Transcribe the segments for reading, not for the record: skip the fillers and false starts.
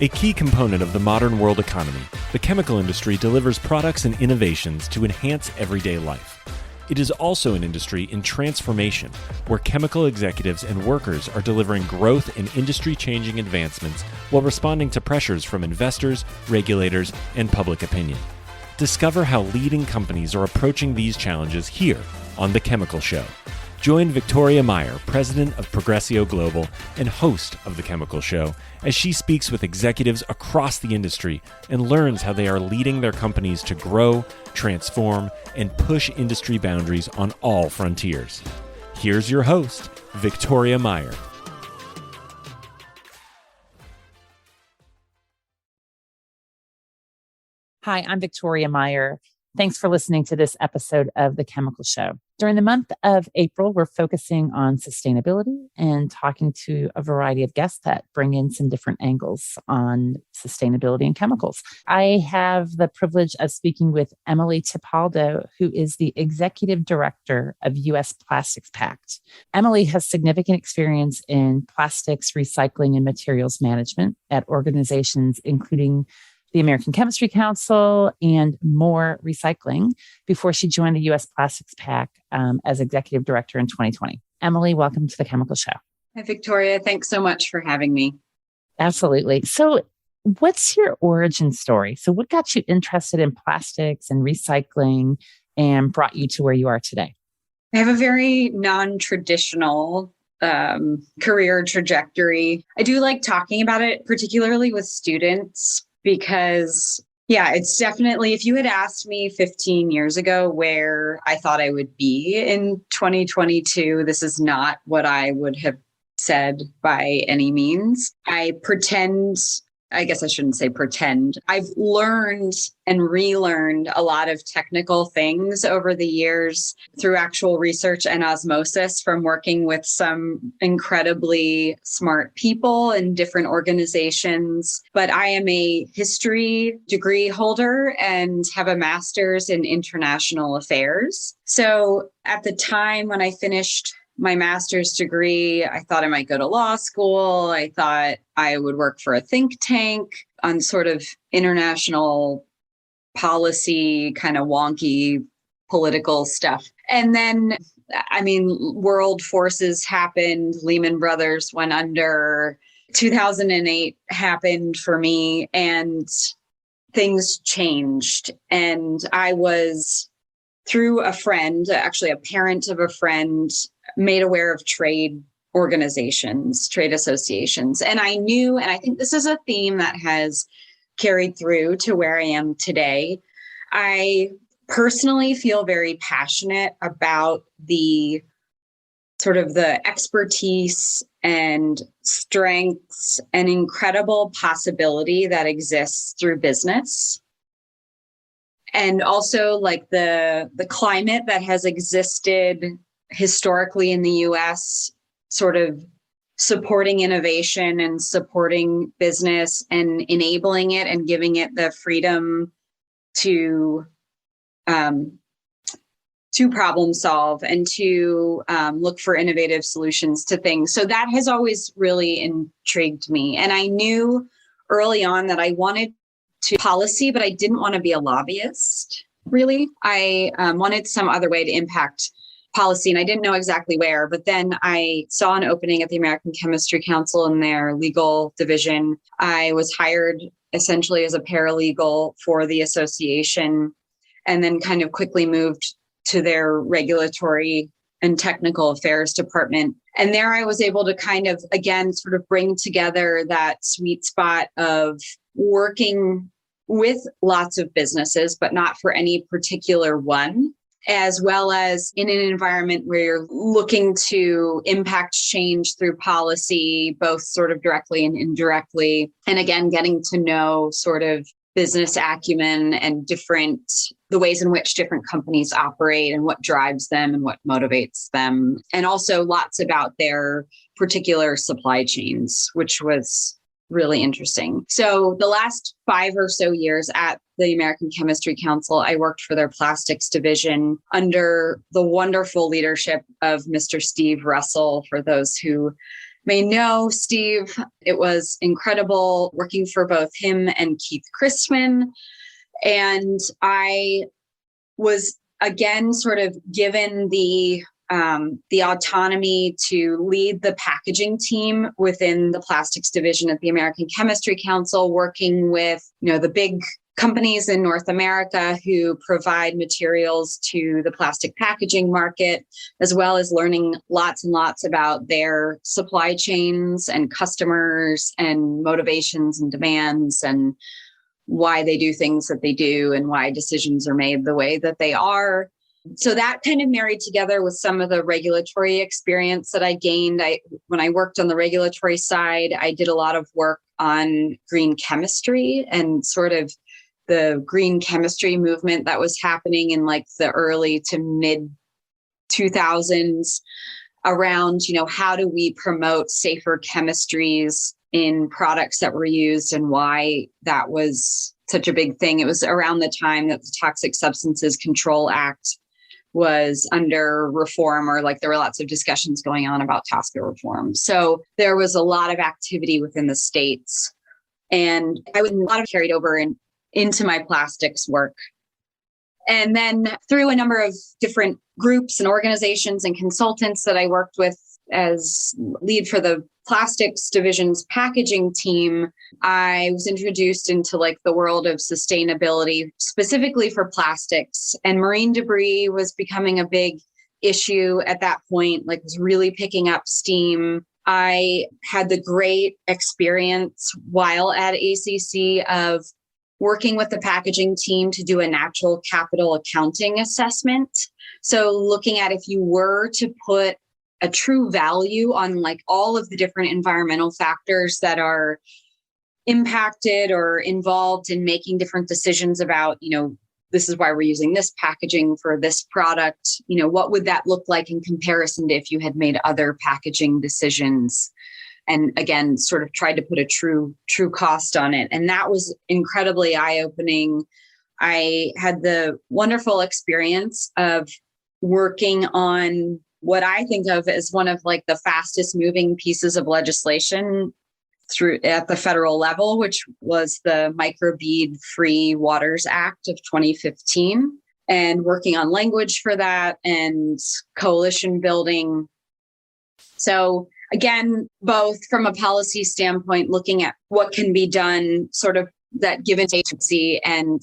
A key component of the modern world economy, the chemical industry delivers products and innovations to enhance everyday life. It is also an industry in transformation, where chemical executives and workers are delivering growth and industry-changing advancements while responding to pressures from investors, regulators, and public opinion. Discover how leading companies are approaching these challenges here on The Chemical Show. Join Victoria Meyer, president of Progressio Global and host of The Chemical Show, as she speaks with executives across the industry and learns how they are leading their companies to grow, transform, and push industry boundaries on all frontiers. Here's your host, Victoria Meyer. Hi, I'm Victoria Meyer. Thanks for listening to this episode of The Chemical Show. During the month of April, we're focusing on sustainability and talking to a variety of guests that bring in some different angles on sustainability and chemicals. I have the privilege of speaking with Emily Tipaldo, who is the Executive Director of U.S. Plastics Pact. Emily has significant experience in plastics recycling and materials management at organizations including the American Chemistry Council, and More Recycling before she joined the U.S. Plastics Pact as Executive Director in 2020. Emily, welcome to The Chemical Show. Hi, Victoria. Thanks so much for having me. Absolutely. So what's your origin story? So what got you interested in plastics and recycling and brought you to where you are today? I have a very non-traditional career trajectory. I do like talking about it, particularly with students, because, it's definitely, if you had asked me 15 years ago where I thought I would be in 2022, this is not what I would have said by any means. I guess I shouldn't say pretend. I've learned and relearned a lot of technical things over the years through actual research and osmosis from working with some incredibly smart people in different organizations. But I am a history degree holder and have a master's in international affairs. So at the time when I finished my master's degree, I thought I might go to law school. I thought I would work for a think tank on sort of international policy, kind of wonky political stuff. And then, world forces happened. Lehman Brothers went under. 2008 happened for me and things changed. And I was, through a friend, actually a parent of a friend, made aware of trade organizations, trade associations. And I knew, and I think this is a theme that has carried through to where I am today. I personally feel very passionate about the sort of the expertise and strengths and incredible possibility that exists through business. And also like the climate that has existed historically in the US, sort of supporting innovation and supporting business and enabling it and giving it the freedom to problem solve and to look for innovative solutions to things. So that has always really intrigued me. And I knew early on that I wanted to policy, but I didn't want to be a lobbyist, really. I wanted some other way to impact policy, and I didn't know exactly where. But then I saw an opening at the American Chemistry Council in their legal division. I was hired essentially as a paralegal for the association, and then kind of quickly moved to their regulatory and technical affairs department. And there I was able to kind of, again, sort of bring together that sweet spot of working with lots of businesses, but not for any particular one, as well as in an environment where you're looking to impact change through policy, both sort of directly and indirectly. And again, getting to know sort of business acumen and the ways in which different companies operate and what drives them and what motivates them. And also lots about their particular supply chains, which was really interesting. So the last 5 or so years at the American Chemistry Council, I worked for their plastics division under the wonderful leadership of Mr. Steve Russell. For those who may know Steve. It was incredible working for both him and Keith Christman. And I was again sort of given the autonomy to lead the packaging team within the plastics division at the American Chemistry Council, working with, the big companies in North America who provide materials to the plastic packaging market, as well as learning lots and lots about their supply chains and customers and motivations and demands and why they do things that they do and why decisions are made the way that they are. So that kind of married together with some of the regulatory experience that I gained. When I worked on the regulatory side, I did a lot of work on green chemistry and sort of the green chemistry movement that was happening in like the early to mid 2000s around, how do we promote safer chemistries in products that were used and why that was such a big thing. It was around the time that the Toxic Substances Control Act was under reform, or like there were lots of discussions going on about TSCA reform. So there was a lot of activity within the states. And I was a lot of carried over into my plastics work. And then through a number of different groups and organizations and consultants that I worked with as lead for the plastics division's packaging team, I was introduced into like the world of sustainability, specifically for plastics, and marine debris was becoming a big issue at that point, like was really picking up steam. I had the great experience while at ACC of working with the packaging team to do a natural capital accounting assessment. So looking at if you were to put a true value on like all of the different environmental factors that are impacted or involved in making different decisions about, this is why we're using this packaging for this product, what would that look like in comparison to if you had made other packaging decisions? And again, sort of tried to put a true cost on it. And that was incredibly eye-opening. I had the wonderful experience of working on what I think of as one of like the fastest moving pieces of legislation through at the federal level, which was the Microbead Free Waters Act of 2015, and working on language for that and coalition building. So again, both from a policy standpoint, looking at what can be done, sort of that give and take agency and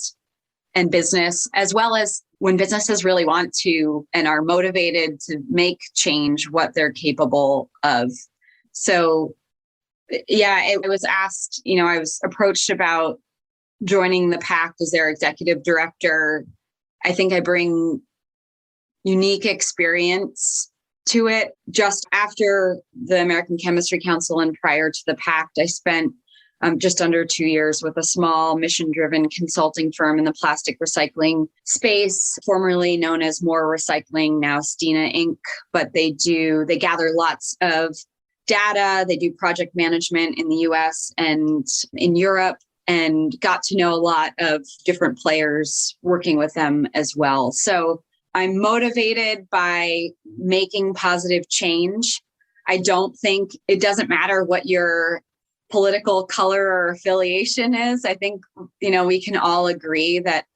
business, as well as when businesses really want to and are motivated to make change, what they're capable of. So yeah, it was asked, I was approached about joining the PACT as their executive director. I think I bring unique experience to it. Just after the American Chemistry Council and prior to the PACT, I spent just under 2 years with a small mission-driven consulting firm in the plastic recycling space, formerly known as More Recycling, now Stina Inc. But they gather lots of data. They do project management in the US and in Europe, and got to know a lot of different players working with them as well. So I'm motivated by making positive change. I don't think it doesn't matter what your political color or affiliation is. I think, we can all agree that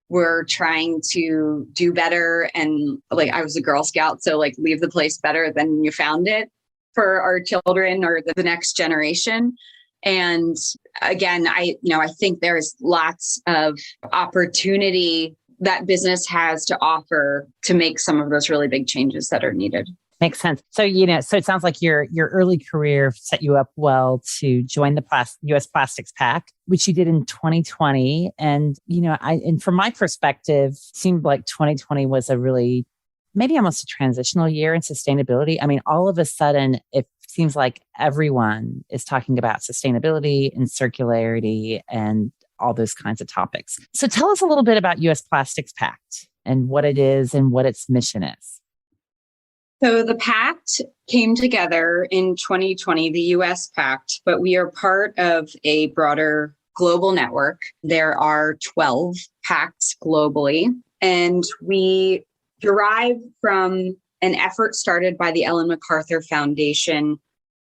we're trying to do better. And like, I was a Girl Scout, so like leave the place better than you found it for our children or the next generation. And again, I think there's lots of opportunity that business has to offer to make some of those really big changes that are needed. Makes sense. So, so it sounds like your early career set you up well to join the U.S. Plastics Pact, which you did in 2020. And, and from my perspective, it seemed like 2020 was a really, maybe almost a transitional year in sustainability. I mean, all of a sudden, it seems like everyone is talking about sustainability and circularity and all those kinds of topics. So tell us a little bit about U.S. Plastics Pact and what it is and what its mission is. So the pact came together in 2020, the US Pact, but we are part of a broader global network. There are 12 pacts globally, and we derive from an effort started by the Ellen MacArthur Foundation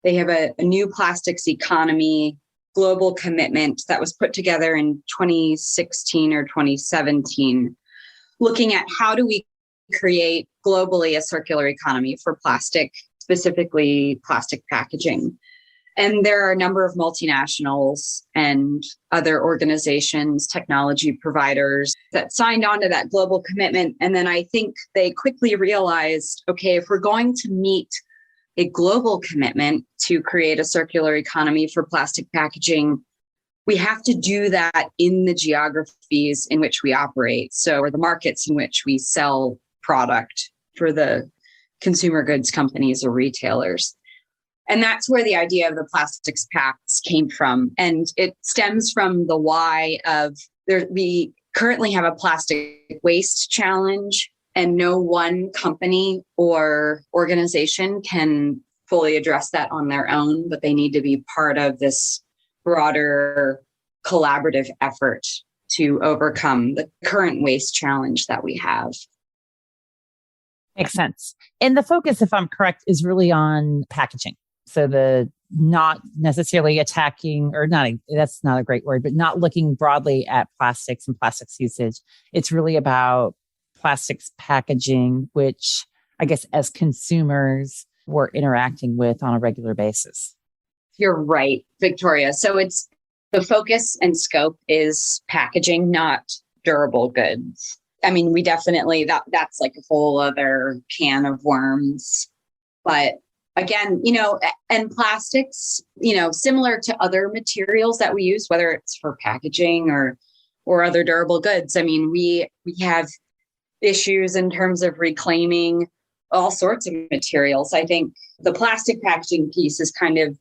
They have a new plastics economy global commitment that was put together in 2016 or 2017, looking at how do we create globally a circular economy for plastic, specifically plastic packaging. And there are a number of multinationals and other organizations, technology providers that signed on to that global commitment. And then I think they quickly realized, okay, if we're going to meet a global commitment to create a circular economy for plastic packaging, we have to do that in the geographies in which we operate. So, or the markets in which we sell product for the consumer goods companies or retailers. And that's where the idea of the plastics pacts came from. And it stems from the why of we currently have a plastic waste challenge, and no one company or organization can fully address that on their own, but they need to be part of this broader collaborative effort to overcome the current waste challenge that we have. Makes sense. And the focus, if I'm correct, is really on packaging. So the not necessarily attacking, or not, that's not a great word, but not looking broadly at plastics and plastics usage. It's really about plastics packaging, which I guess as consumers we're interacting with on a regular basis. You're right, Victoria. So it's the focus and scope is packaging, not durable goods. I mean, we definitely, that's like a whole other can of worms. But again, and plastics, similar to other materials that we use, whether it's for packaging or other durable goods. I mean, we have issues in terms of reclaiming all sorts of materials. I think the plastic packaging piece is kind of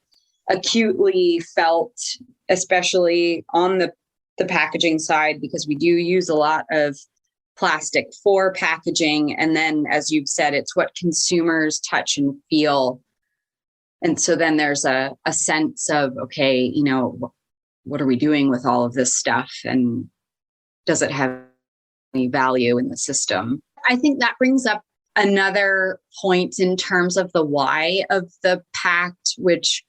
acutely felt, especially on the packaging side, because we do use a lot of plastic for packaging. And then, as you've said, it's what consumers touch and feel. And so then there's a sense of, okay, what are we doing with all of this stuff? And does it have any value in the system? I think that brings up another point in terms of the why of the pact, which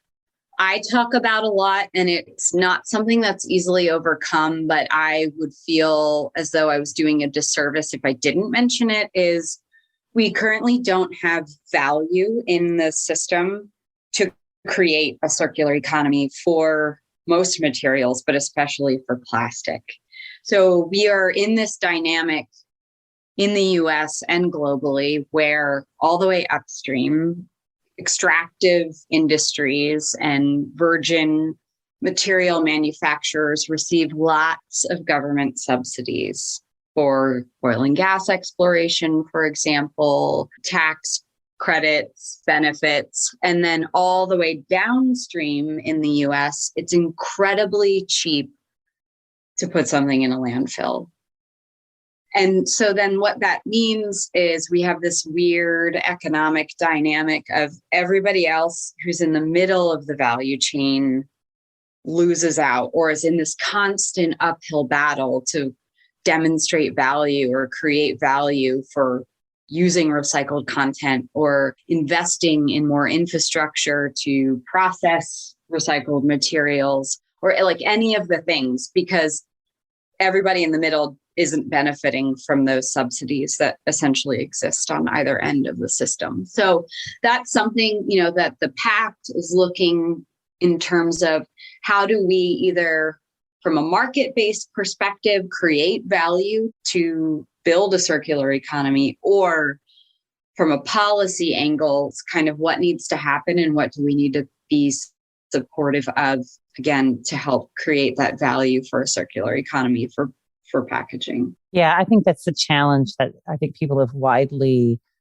I talk about a lot, and it's not something that's easily overcome, but I would feel as though I was doing a disservice if I didn't mention it, is we currently don't have value in the system to create a circular economy for most materials, but especially for plastic. So we are in this dynamic in the US and globally where all the way upstream, extractive industries and virgin material manufacturers receive lots of government subsidies for oil and gas exploration, for example, tax credits, benefits, and then all the way downstream in the US, it's incredibly cheap to put something in a landfill. And so then what that means is we have this weird economic dynamic of everybody else who's in the middle of the value chain loses out or is in this constant uphill battle to demonstrate value or create value for using recycled content or investing in more infrastructure to process recycled materials or like any of the things, because everybody in the middle isn't benefiting from those subsidies that essentially exist on either end of the system. So that's something, that the pact is looking in terms of how do we either from a market-based perspective create value to build a circular economy, or from a policy angle, it's kind of what needs to happen and what do we need to be supportive of, again, to help create that value for a circular economy for packaging. Yeah, I think that's the challenge that I think people have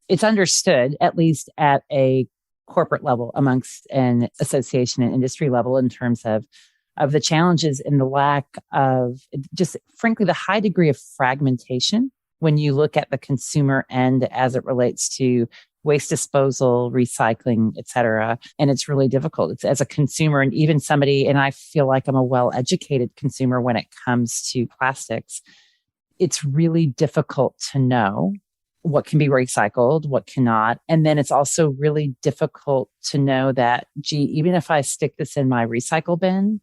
it's understood, at least at a corporate level amongst an association and industry level, in terms of the challenges and the lack of just, frankly, the high degree of fragmentation when you look at the consumer end as it relates to waste disposal, recycling, et cetera. And it's really difficult. It's as a consumer and even somebody, and I feel like I'm a well-educated consumer when it comes to plastics. It's really difficult to know what can be recycled, what cannot. And then it's also really difficult to know that, gee, even if I stick this in my recycle bin,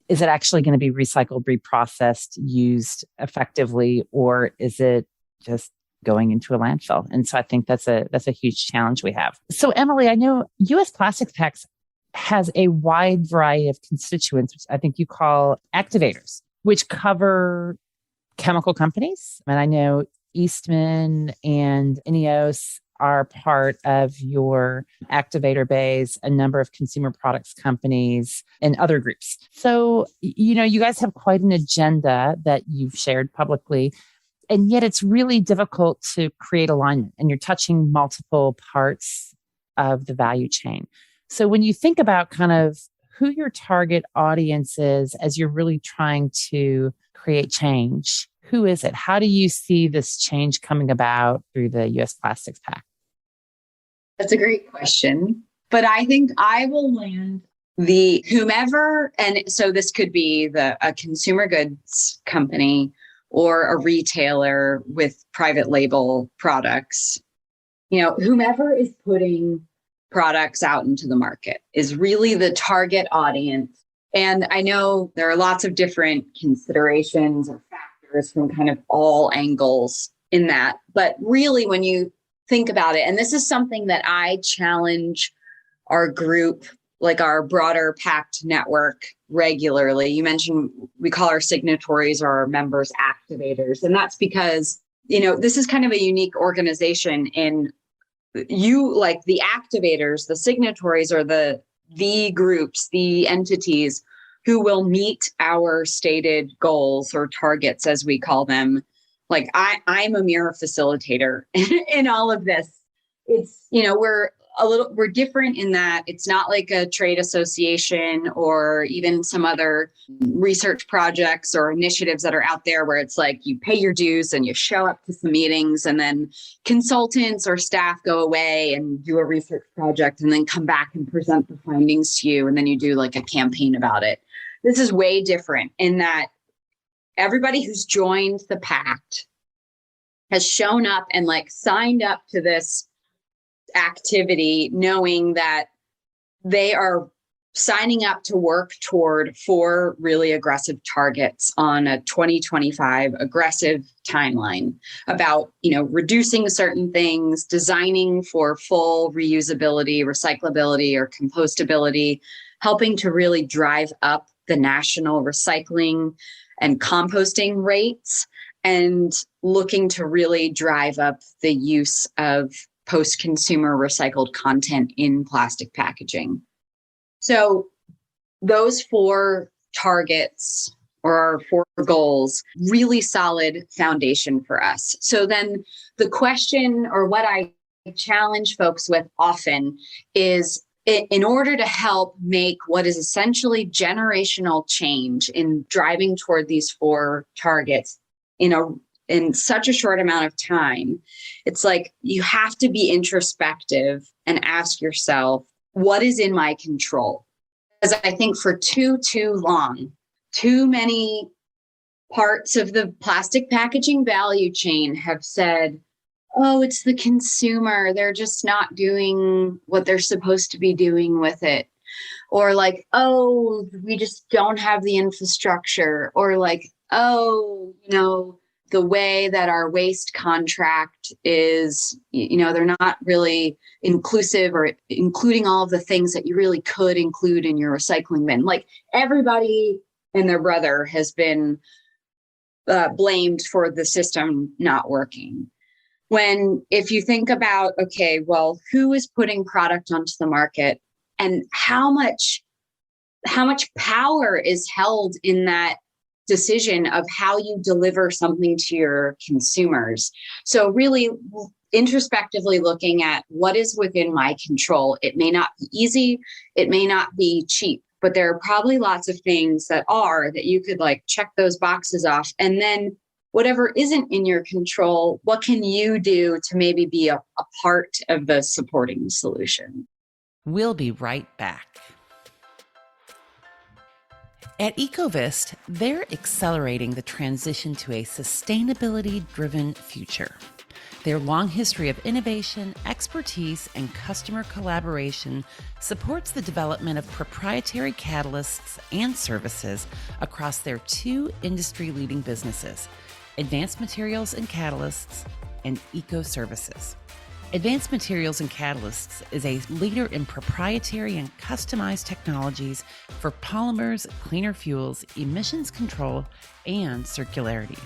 is it actually going to be recycled, reprocessed, used effectively, or is it just going into a landfill? And so I think that's a huge challenge we have. So Emily, I know US Plastics Packs has a wide variety of constituents, which I think you call activators, which cover chemical companies. And I know Eastman and INEOS are part of your activator base, a number of consumer products companies and other groups. So, you guys have quite an agenda that you've shared publicly, and yet it's really difficult to create alignment, and you're touching multiple parts of the value chain. So when you think about kind of who your target audience is as you're really trying to create change, who is it? How do you see this change coming about through the US Plastics Pact? That's a great question. But I think I will land the whomever, and so this could be a consumer goods company or a retailer with private label products. Whomever is putting products out into the market is really the target audience. And I know there are lots of different considerations or factors from kind of all angles in that. But really, when you think about it, and this is something that I challenge our group, like our broader PACT network, regularly. You mentioned we call our signatories or our members activators. And that's because, this is kind of a unique organization in like the activators, the signatories are the groups, the entities who will meet our stated goals or targets, as we call them. Like I'm a mere facilitator in all of this. It's, we're different in that it's not like a trade association or even some other research projects or initiatives that are out there where it's like you pay your dues and you show up to some meetings and then consultants or staff go away and do a research project and then come back and present the findings to you. And then you do like a campaign about it. This is way different in that everybody who's joined the pact has shown up and like signed up to this activity, knowing that they are signing up to work toward 4 really aggressive targets on a 2025 aggressive timeline about, reducing certain things, designing for full reusability, recyclability, or compostability, helping to really drive up the national recycling and composting rates, and looking to really drive up the use of post-consumer recycled content in plastic packaging. So those 4 targets or our 4 goals, really solid foundation for us. So then the question, or what I challenge folks with often, is in order to help make what is essentially generational change in driving toward these 4 targets in such a short amount of time, it's like you have to be introspective and ask yourself, what is in my control? Because I think for too long, too many parts of the plastic packaging value chain have said, oh, it's the consumer. They're just not doing what they're supposed to be doing with it. Or like, oh, we just don't have the infrastructure. Or like, oh, the way that our waste contract is, they're not really inclusive or including all of the things that you really could include in your recycling bin. Like everybody and their brother has been blamed for the system not working. When, if you think about, okay, well, who is putting product onto the market and how much power is held in that decision of how you deliver something to your consumers. So really introspectively looking at what is within my control. It may not be easy. It may not be cheap, but there are probably lots of things that you could like check those boxes off. And then whatever isn't in your control, what can you do to maybe be a part of the supporting solution? We'll be right back. At Ecovist, they're accelerating the transition to a sustainability-driven future. Their long history of innovation, expertise, and customer collaboration supports the development of proprietary catalysts and services across their two industry-leading businesses, Advanced Materials and Catalysts and Eco Services. Advanced Materials and Catalysts is a leader in proprietary and customized technologies for polymers, cleaner fuels, emissions control, and circularity.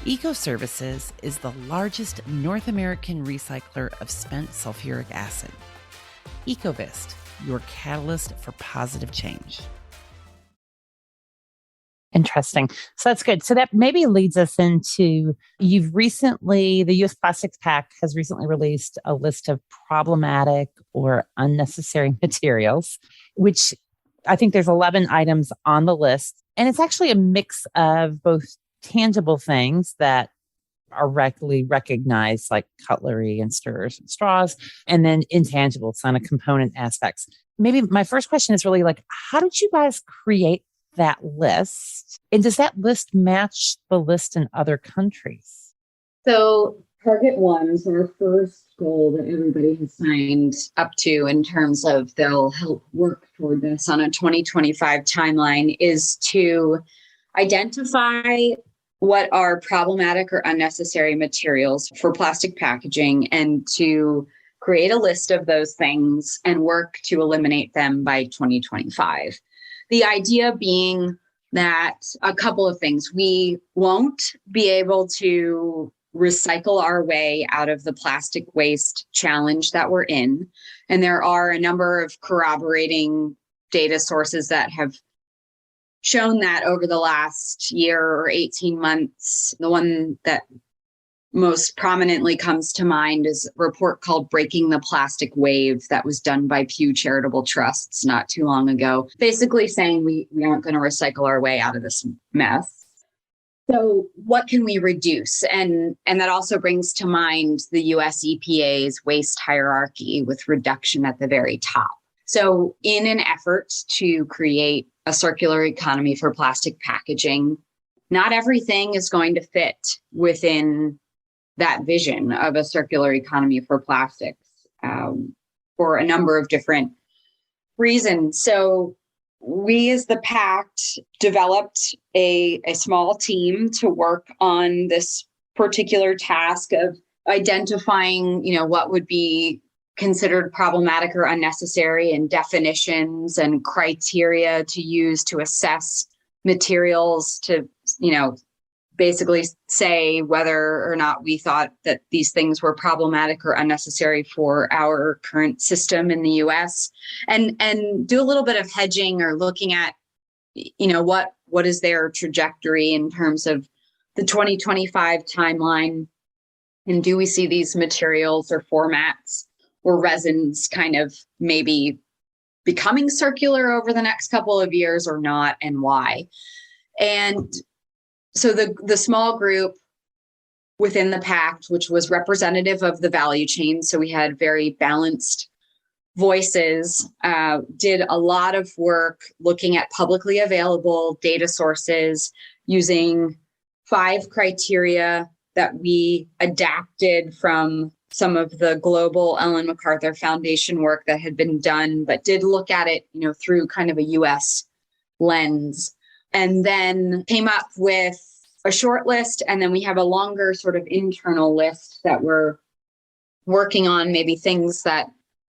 Eco Services is the largest North American recycler of spent sulfuric acid. Ecovist, your catalyst for positive change. Interesting. So that's good. So that maybe leads us into the U.S. Plastics Pact has recently released a list of problematic or unnecessary materials, which I think there's 11 items on the list. And it's actually a mix of both tangible things that are readily recognized, like cutlery and stirrers and straws, and then intangible, kind of component aspects. Maybe my first question is really like, how did you guys create that list? And does that list match the list in other countries? So Target 1 is our first goal that everybody has signed up to in terms of they'll help work toward this on a 2025 timeline, is to identify what are problematic or unnecessary materials for plastic packaging and to create a list of those things and work to eliminate them by 2025. The idea being that a couple of things. We won't be able to recycle our way out of the plastic waste challenge that we're in. And there are a number of corroborating data sources that have shown that over the last year or 18 months. The one that most prominently comes to mind is a report called Breaking the Plastic Wave that was done by Pew Charitable Trusts not too long ago, basically saying we aren't going to recycle our way out of this mess. So what can we reduce? And that also brings to mind the US EPA's waste hierarchy with reduction at the very top. So in an effort to create a circular economy for plastic packaging, not everything is going to fit within that vision of a circular economy for plastics for a number of different reasons. So we as the Pact developed a small team to work on this particular task of identifying, what would be considered problematic or unnecessary, and definitions and criteria to use to assess materials to, basically say whether or not we thought that these things were problematic or unnecessary for our current system in the US, and do a little bit of hedging or looking at, what is their trajectory in terms of the 2025 timeline, and do we see these materials or formats or resins kind of maybe becoming circular over the next couple of years or not, and why. And so the small group within the Pact, which was representative of the value chain, so we had very balanced voices, did a lot of work looking at publicly available data sources using 5 criteria that we adapted from some of the global Ellen MacArthur Foundation work that had been done, but did look at it, through kind of a US lens. And then came up with a short list. And then we have a longer sort of internal list that we're working on, maybe things that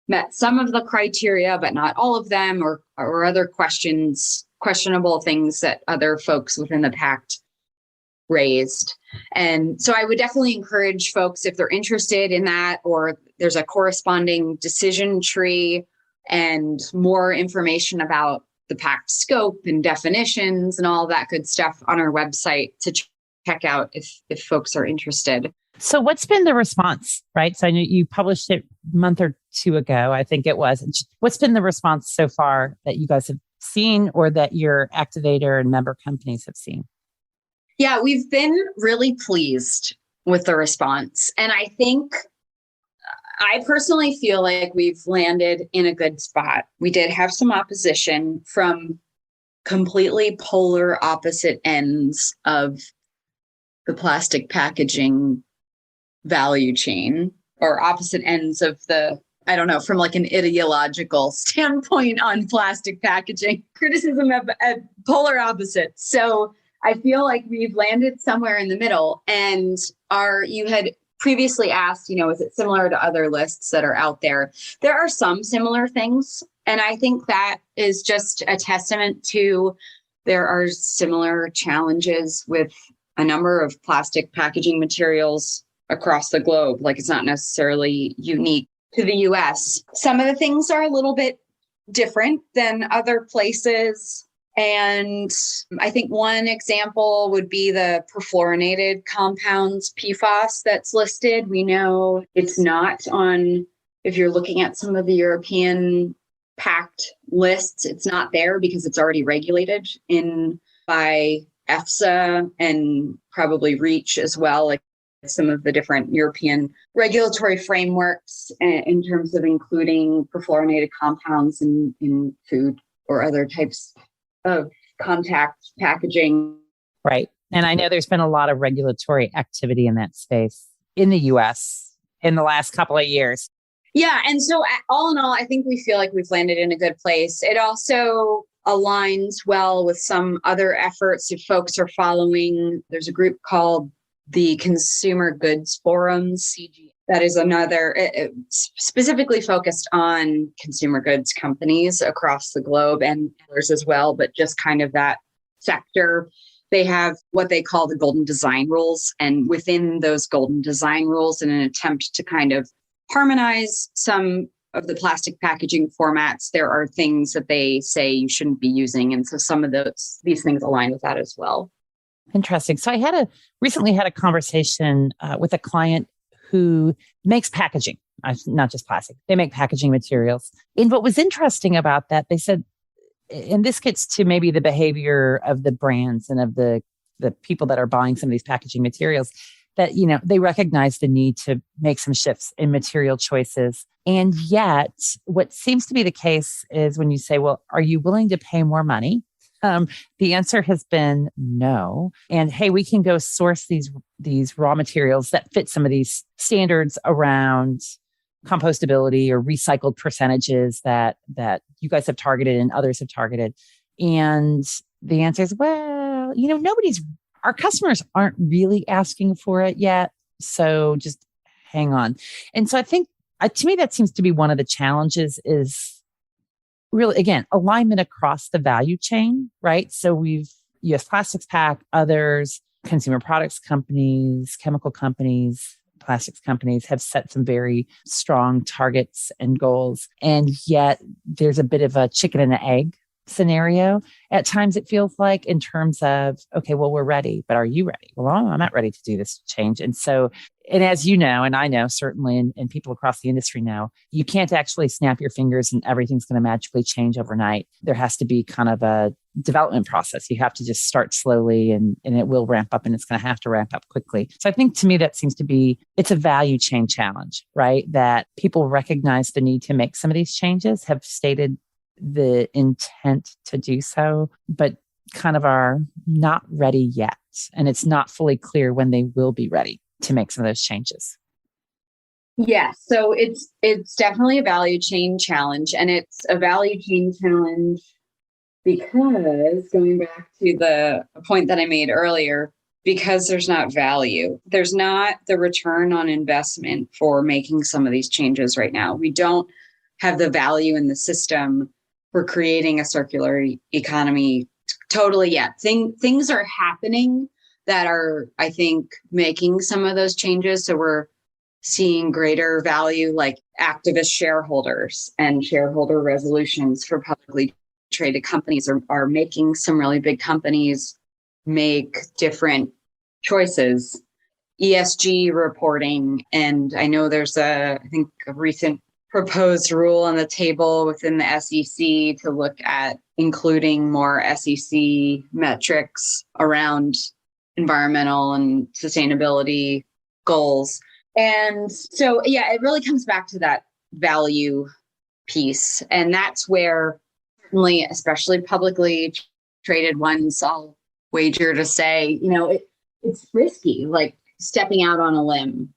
met some of the criteria, but not all of them, or other questionable things that other folks within the Pact raised. And so I would definitely encourage folks, if they're interested in that, or there's a corresponding decision tree and more information about the Pact scope and definitions and all that good stuff on our website to check out if folks are interested. So what's been the response, right? So I know you published it a month or two ago, I think it was. What's been the response so far that you guys have seen, or that your activator and member companies have seen? Yeah, we've been really pleased with the response. And I personally feel like we've landed in a good spot. We did have some opposition from completely polar opposite ends of the plastic packaging value chain or opposite ends of the, I don't know, from like an ideological standpoint on plastic packaging, criticism of polar opposites. So I feel like we've landed somewhere in the middle. And you had previously asked, is it similar to other lists that are out there? There are some similar things. And I think that is just a testament to there are similar challenges with a number of plastic packaging materials across the globe. Like it's not necessarily unique to the US. Some of the things are a little bit different than other places. And I think one example would be the perfluorinated compounds, PFAS, that's listed. We know it's not on, if you're looking at some of the European packed lists, it's not there because it's already regulated by EFSA and probably REACH as well, like some of the different European regulatory frameworks in terms of including perfluorinated compounds in food or other types of contact packaging. Right. And I know there's been a lot of regulatory activity in that space in the US in the last couple of years. Yeah. And so all in all, I think we feel like we've landed in a good place. It also aligns well with some other efforts if folks are following. There's a group called the Consumer Goods Forum, CG. That is another specifically focused on consumer goods companies across the globe and others as well, but just kind of that sector. They have what they call the golden design rules. And within those golden design rules, in an attempt to kind of harmonize some of the plastic packaging formats, there are things that they say you shouldn't be using. And so some of these things align with that as well. Interesting. So I recently had a conversation with a client who makes packaging, not just plastic. They make packaging materials. And what was interesting about that, they said, and this gets to maybe the behavior of the brands and of the people that are buying some of these packaging materials, that, they recognize the need to make some shifts in material choices. And yet what seems to be the case is when you say, well, are you willing to pay more money? The answer has been no. And hey, we can go source these raw materials that fit some of these standards around compostability or recycled percentages that you guys have targeted and others have targeted. And the answer is, well, our customers aren't really asking for it yet. So just hang on. And so I think, to me, that seems to be one of the challenges is really, again, alignment across the value chain, right? So US Plastics Pack, others, consumer products companies, chemical companies, plastics companies have set some very strong targets and goals. And yet there's a bit of a chicken and the egg scenario. At times it feels like, in terms of, okay, well, we're ready, but are you ready? Well, I'm not ready to do this change. And so, and as you know, and I know certainly, and people across the industry know, you can't actually snap your fingers and everything's going to magically change overnight. There has to be kind of a development process. You have to just start slowly and it will ramp up, and it's going to have to ramp up quickly. So I think, to me, that seems to be, it's a value chain challenge, right? That people recognize the need to make some of these changes, have stated the intent to do so, but kind of are not ready yet. And it's not fully clear when they will be ready to make some of those changes. Yeah, so it's definitely a value chain challenge, and it's a value chain challenge because, going back to the point that I made earlier, because there's not value, there's not the return on investment for making some of these changes right now. We don't have the value in the system for creating a circular economy totally yet. Things are happening that are, I think, making some of those changes. So we're seeing greater value, like activist shareholders and shareholder resolutions for publicly traded companies are making some really big companies make different choices. ESG reporting, and I know there's I think a recent proposed rule on the table within the SEC to look at including more SEC metrics around environmental and sustainability goals. And so, yeah, it really comes back to that value piece. And that's where, certainly, especially publicly traded ones, I'll wager to say, it's risky, like stepping out on a limb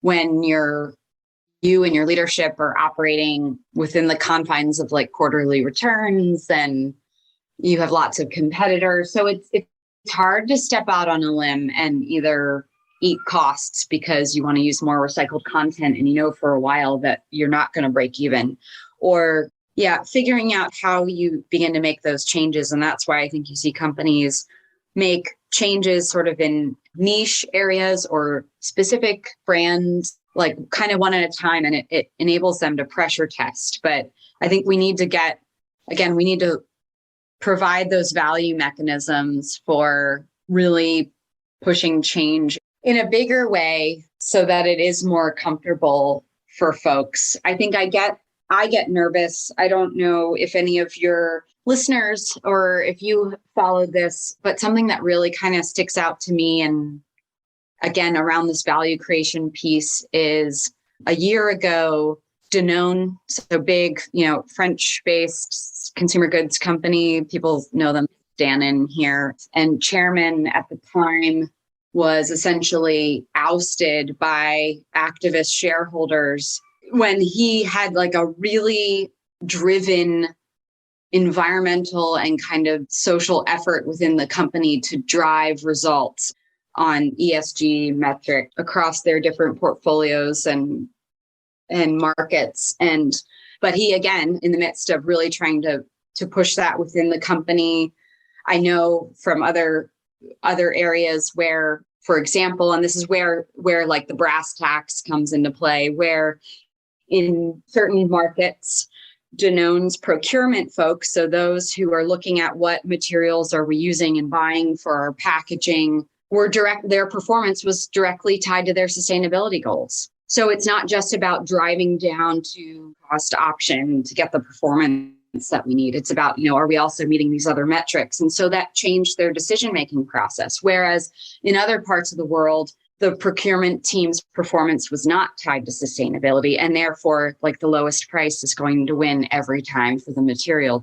when you and your leadership are operating within the confines of like quarterly returns, and you have lots of competitors. So it's hard to step out on a limb and either eat costs because you want to use more recycled content and you know for a while that you're not going to break even, or figuring out how you begin to make those changes. And that's why I think you see companies make changes sort of in niche areas or specific brands, like kind of one at a time, and it enables them to pressure test. But I think we need to provide those value mechanisms for really pushing change in a bigger way so that it is more comfortable for folks. I think I get nervous. I don't know if any of your listeners or if you followed this, but something that really kind of sticks out to me, and again, around this value creation piece, is a year ago, Danone, so big, French-based consumer goods company, people know them, Danone here, and chairman at the time was essentially ousted by activist shareholders when he had like a really driven environmental and kind of social effort within the company to drive results on ESG metric across their different portfolios and markets. But he, again, in the midst of really trying to push that within the company, I know from other areas where, for example, and this is where like the brass tacks comes into play, where in certain markets, Danone's procurement folks, so those who are looking at what materials are we using and buying for our packaging, their performance was directly tied to their sustainability goals. So it's not just about driving down to cost option to get the performance that we need. It's about, are we also meeting these other metrics? And so that changed their decision-making process. Whereas in other parts of the world, the procurement team's performance was not tied to sustainability. And therefore, like the lowest price is going to win every time for the material.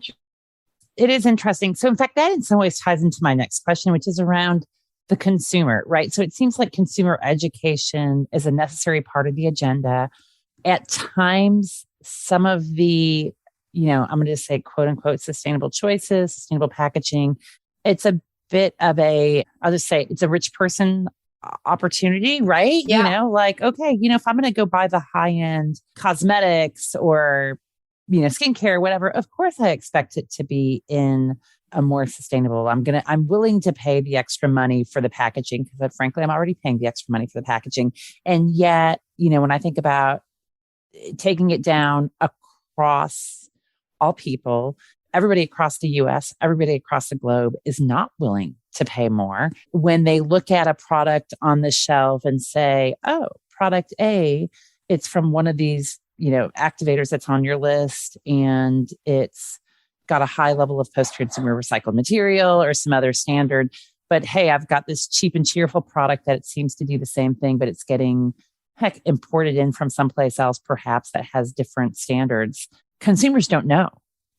It is interesting. So in fact, that in some ways ties into my next question, which is around the consumer, right? So it seems like consumer education is a necessary part of the agenda. At times, some of the, I'm going to say, quote unquote, sustainable choices, sustainable packaging, it's a bit of I'll just say it's a rich person opportunity, right? Yeah. Okay, if I'm going to go buy the high end cosmetics or, skincare, whatever, of course I expect it to be in a more sustainable. I'm willing to pay the extra money for the packaging because frankly, I'm already paying the extra money for the packaging. And yet, when I think about taking it down across all people, everybody across the US, everybody across the globe is not willing to pay more when they look at a product on the shelf and say, oh, product A, it's from one of these, activators that's on your list, and it's got a high level of post-consumer recycled material or some other standard. But hey, I've got this cheap and cheerful product that it seems to do the same thing, but it's getting imported in from someplace else, perhaps that has different standards. Consumers don't know.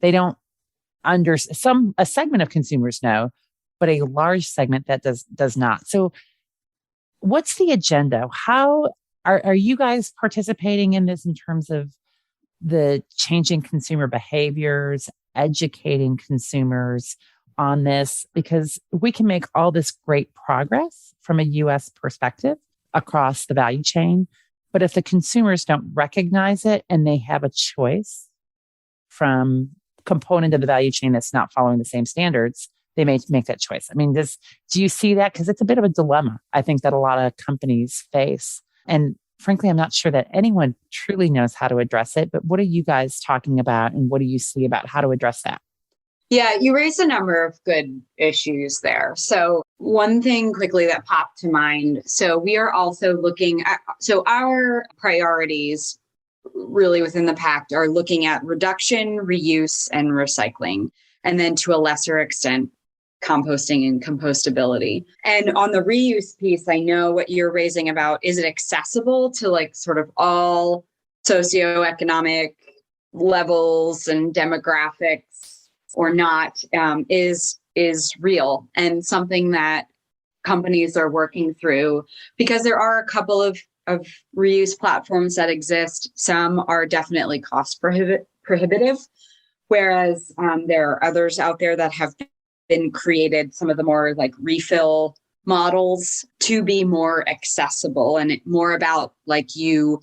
They don't a segment of consumers know, but a large segment that does not. So what's the agenda? How are you guys participating in this in terms of the changing consumer behaviors, educating consumers on this? Because we can make all this great progress from a US perspective across the value chain. But if the consumers don't recognize it and they have a choice from component of the value chain that's not following the same standards, they may make that choice. I mean, do you see that? Because it's a bit of a dilemma, I think, that a lot of companies face. And frankly, I'm not sure that anyone truly knows how to address it. But what are you guys talking about, and what do you see about how to address that? Yeah, you raised a number of good issues there. So one thing quickly that popped to mind. So we are also looking at, our priorities really within the pact are looking at reduction, reuse, and recycling. And then to a lesser extent, composting and compostability. And on the reuse piece, I know what you're raising about, is it accessible to like sort of all socioeconomic levels and demographics or not, is real and something that companies are working through, because there are a couple of of reuse platforms that exist. Some are definitely cost prohibitive, whereas there are others out there that have been created, some of the more like refill models, to be more accessible and more about like you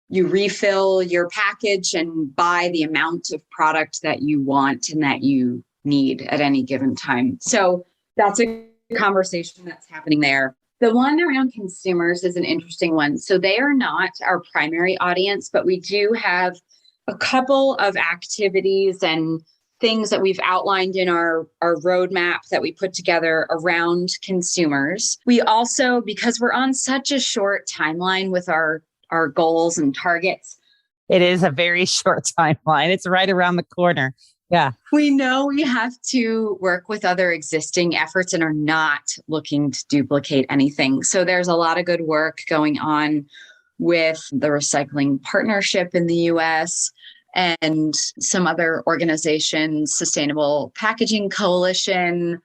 refill your package and buy the amount of product that you want and that you need at any given time. So that's a conversation that's happening there. The one around consumers is an interesting one. So they are not our primary audience, but we do have a couple of activities and things that we've outlined in our roadmap that we put together around consumers. We also, because we're on such a short timeline with our goals and targets. It is a very short timeline. It's right around the corner. Yeah. We know we have to work with other existing efforts and are not looking to duplicate anything. So there's a lot of good work going on with the Recycling Partnership in the US and some other organizations, Sustainable Packaging Coalition,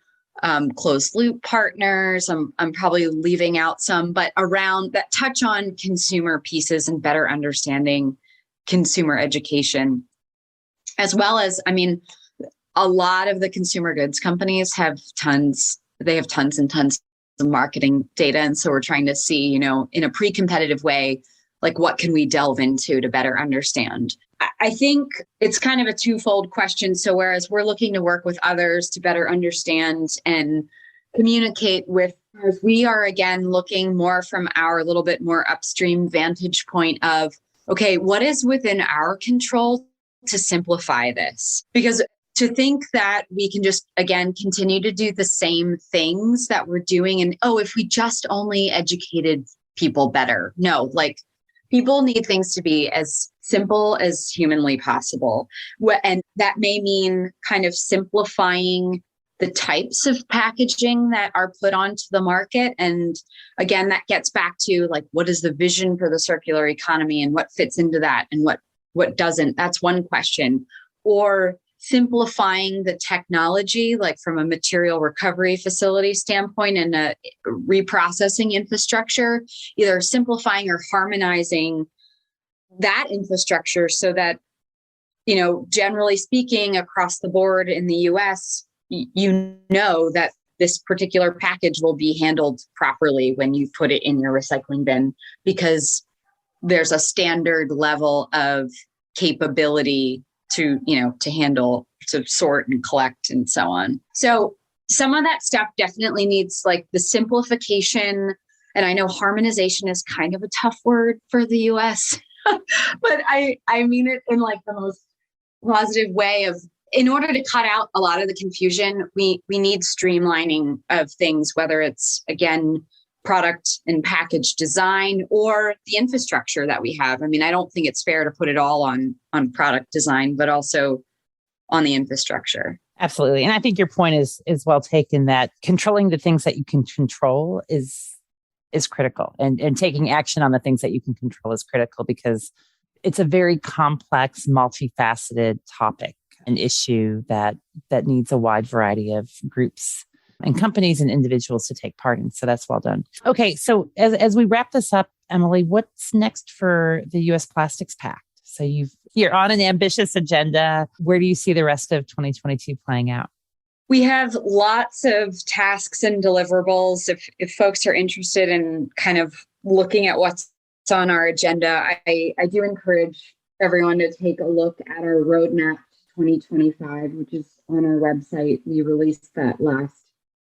Closed Loop Partners. I'm probably leaving out some, but around that touch on consumer pieces and better understanding consumer education, as well as, I mean, a lot of the consumer goods companies have tons and tons of marketing data. And so we're trying to see, you know, in a pre-competitive way, like what can we delve into to better understand? I think it's kind of a twofold question. So whereas we're looking to work with others to better understand and communicate with, as we are again looking more from our little bit more upstream vantage point of, okay, what is within our control to simplify this? Because to think that we can just, again, continue to do the same things that we're doing and, oh, if we just only educated people better. No, like people need things to be as simple as humanly possible. And that may mean kind of simplifying the types of packaging that are put onto the market. And again, that gets back to like, what is the vision for the circular economy and what fits into that and what doesn't? That's one question. Or simplifying the technology, like from a material recovery facility standpoint and a reprocessing infrastructure, either simplifying or harmonizing that infrastructure so that, you know, generally speaking, across the board in the US, you know that this particular package will be handled properly when you put it in your recycling bin because there's a standard level of capability to, you know, to handle, to sort and collect and so on. So some of that stuff definitely needs like the simplification. And I know harmonization is kind of a tough word for the US, but I mean it in like the most positive way of, in order to cut out a lot of the confusion, we need streamlining of things, whether it's, again, product and package design or the infrastructure that we have. I mean, I don't think it's fair to put it all on product design, but also on the infrastructure. Absolutely. And I think your point is well taken, that controlling the things that you can control is critical, and taking action on the things that you can control is critical because it's a very complex, multifaceted topic, an issue that needs a wide variety of groups and companies and individuals to take part in. So that's well done. Okay. So as we wrap this up, Emily, what's next for the US Plastics Pact? So you're on an ambitious agenda. Where do you see the rest of 2022 playing out? We have lots of tasks and deliverables. If folks are interested in kind of looking at what's on our agenda, I do encourage everyone to take a look at our roadmap 2025, which is on our website. We released that last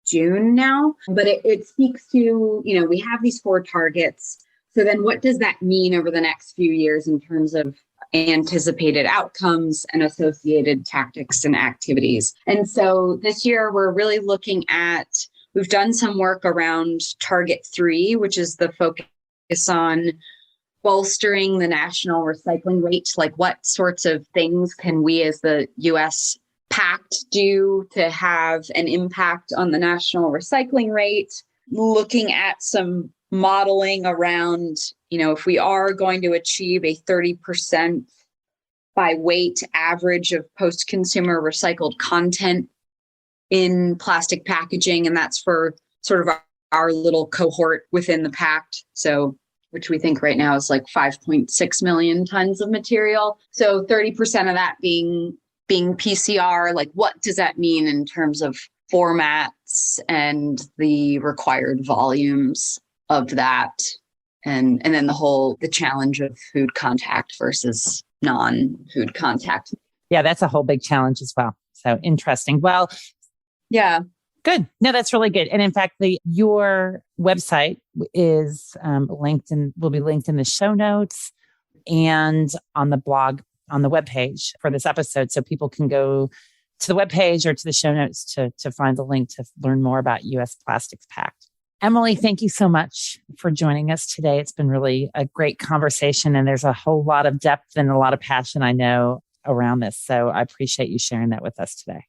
June now, but it speaks to, you know, we have these 4 targets. So then what does that mean over the next few years in terms of anticipated outcomes and associated tactics and activities? And so this year we're really looking at, we've done some work around target 3, which is the focus on bolstering the national recycling rate. Like what sorts of things can we as the US Pact do to have an impact on the national recycling rate? Looking at some modeling around, you know, if we are going to achieve a 30% by weight average of post-consumer recycled content in plastic packaging, and that's for sort of our little cohort within the pact. So which we think right now is like 5.6 million tons of material. So 30% of that being PCR, like what does that mean in terms of formats and the required volumes of that? And then the challenge of food contact versus non-food contact. Yeah, that's a whole big challenge as well. So interesting. Well, yeah. Good. No, that's really good. And in fact, your website is linked and will be linked in the show notes and on the blog, on the webpage for this episode. So people can go to the webpage or to the show notes to find the link to learn more about U.S. Plastics Pact. Emily, thank you so much for joining us today. It's been really a great conversation, and there's a whole lot of depth and a lot of passion, I know, around this. So I appreciate you sharing that with us today.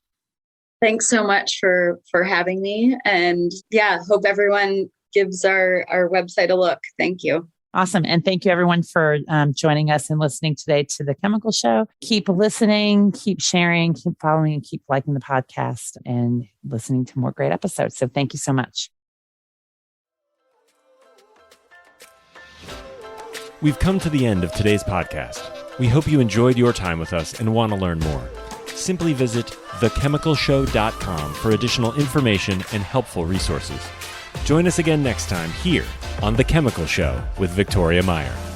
Thanks so much for having me. And yeah, hope everyone gives our website a look. Thank you. Awesome. And thank you everyone for joining us and listening today to The Chemical Show. Keep listening, keep sharing, keep following, and keep liking the podcast and listening to more great episodes. So thank you so much. We've come to the end of today's podcast. We hope you enjoyed your time with us and want to learn more. Simply visit thechemicalshow.com for additional information and helpful resources. Join us again next time here on The Chemical Show with Victoria Meyer.